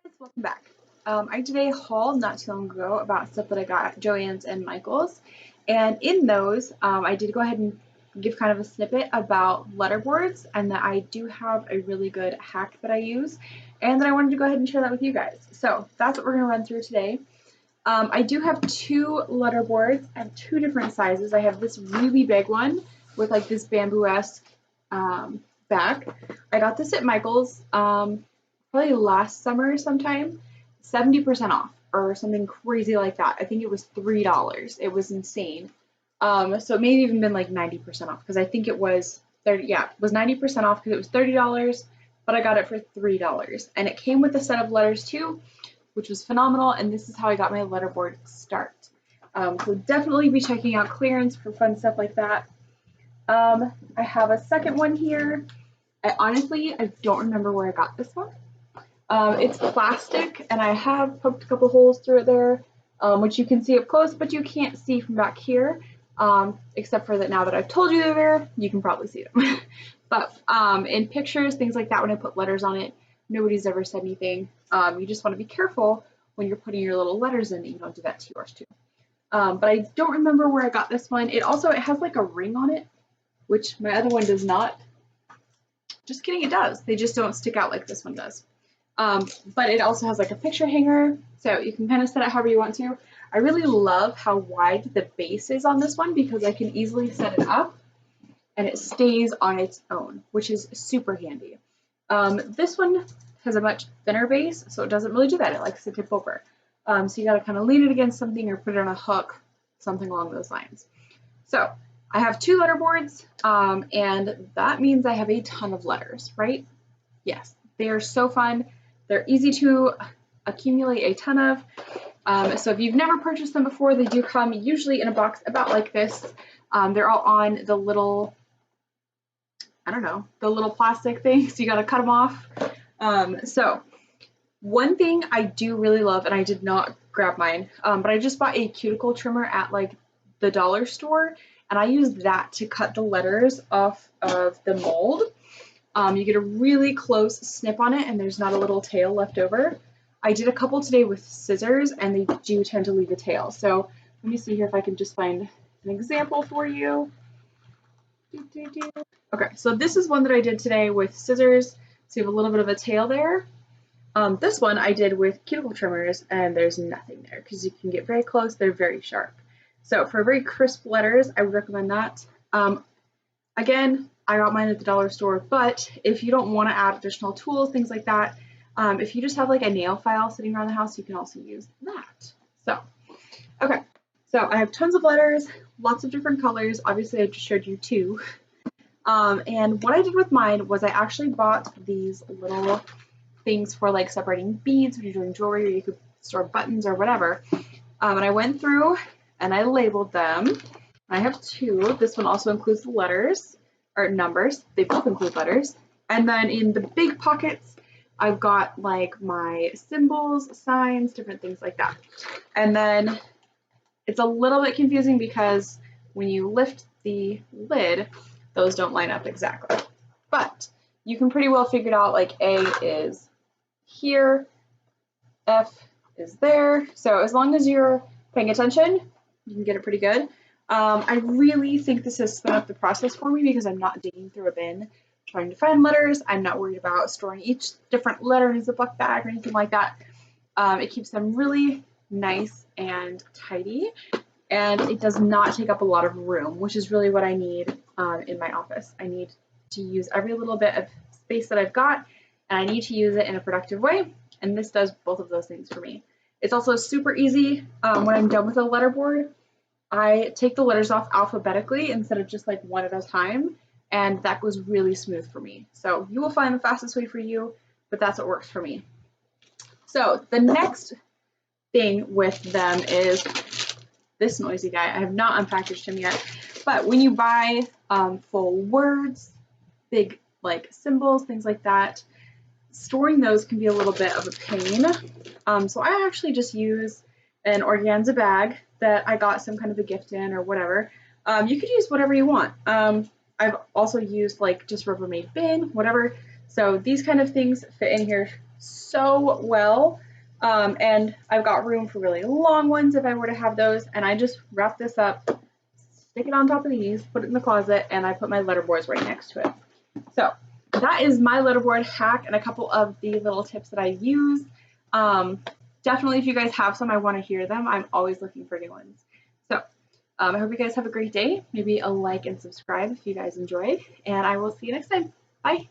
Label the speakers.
Speaker 1: Guys, welcome back. I did a haul not too long ago about stuff that I got at Joann's and Michael's, and in those, I did go ahead and give kind of a snippet about letterboards, and that I do have a really good hack that I use, and that I wanted to go ahead and share that with you guys. So that's what we're going to run through today. I do have two letterboards at two different sizes. I have this really big one with like this bamboo-esque back. I got this at Michael's. Probably last summer sometime, 70% off or something crazy like that. I think it was $3. It was insane. So it may have even been like 90% off because I think it was 30. Yeah, it was 90% off because it was $30, but I got it for $3. And it came with a set of letters too, which was phenomenal. And this is how I got my letterboard start. So definitely be checking out clearance for fun stuff like that. I have a second one here. I don't remember where I got this one. It's plastic, and I have poked a couple holes through it there, which you can see up close, but you can't see from back here, except for that now that I've told you they're there, you can probably see them. But in pictures, things like that, when I put letters on it, nobody's ever said anything. You just want to be careful when you're putting your little letters in that you don't do that to yours too. But I don't remember where I got this one. It has like a ring on it, which my other one does not. Just kidding, it does. They just don't stick out like this one does. But it also has like a picture hanger, so you can kind of set it however you want to. I really love how wide the base is on this one because I can easily set it up and it stays on its own, which is super handy. This one has a much thinner base, so it doesn't really do that. It likes to tip over. So you gotta kind of lean it against something or put it on a hook, something along those lines. So I have two letterboards, and that means I have a ton of letters, right? Yes, they are so fun. They're easy to accumulate a ton of. So if you've never purchased them before, they do come usually in a box about like this. They're all on the little, the little plastic things. You got to cut them off. So one thing I do really love, and I did not grab mine, but I just bought a cuticle trimmer at like the dollar store, and I use that to cut the letters off of the mold. You get a really close snip on it and there's not a little tail left over. I did a couple today with scissors and they do tend to leave a tail. So let me see here if I can just find an example for you. Okay, so this is one that I did today with scissors. So you have a little bit of a tail there. This one I did with cuticle trimmers and there's nothing there because you can get very close. They're very sharp. So for very crisp letters, I would recommend that. Again, I got mine at the dollar store, but if you don't want to add additional tools, things like that, if you just have like a nail file sitting around the house, you can also use that. So, okay, so I have tons of letters, lots of different colors. Obviously, I just showed you two. And what I did with mine was I actually bought these little things for like separating beads when you're doing jewelry, or you could store buttons or whatever. And I went through and I labeled them. I have two. This one also includes the letters or numbers. They both include letters. And then in the big pockets, I've got like my symbols, signs, different things like that. And then it's a little bit confusing because when you lift the lid, those don't line up exactly. But you can pretty well figure it out, like A is here, F is there. So as long as you're paying attention, you can get it pretty good. I really think this has sped up the process for me because I'm not digging through a bin trying to find letters. I'm not worried about storing each different letter in a Ziploc bag or anything like that. It keeps them really nice and tidy, and it does not take up a lot of room, which is really what I need in my office. I need to use every little bit of space that I've got, and I need to use it in a productive way, and this does both of those things for me. It's also super easy. When I'm done with a letterboard, I take the letters off alphabetically instead of just like one at a time, and that goes really smooth for me. So you will find the fastest way for you, but that's what works for me. So the next thing with them is this noisy guy. I have not unpackaged him yet, but when you buy full words, big like symbols, things like that, storing those can be a little bit of a pain. So I actually just use an organza bag that I got some kind of a gift in or whatever. You could use whatever you want. I've also used like just Rubbermaid bin, whatever. So these kind of things fit in here so well. And I've got room for really long ones if I were to have those. And I just wrap this up, stick it on top of these, put it in the closet, and I put my letterboards right next to it. So that is my letterboard hack and a couple of the little tips that I use. Definitely, if you guys have some, I want to hear them. I'm always looking for new ones. So I hope you guys have a great day. Maybe a like and subscribe if you guys enjoyed, and I will see you next time. Bye.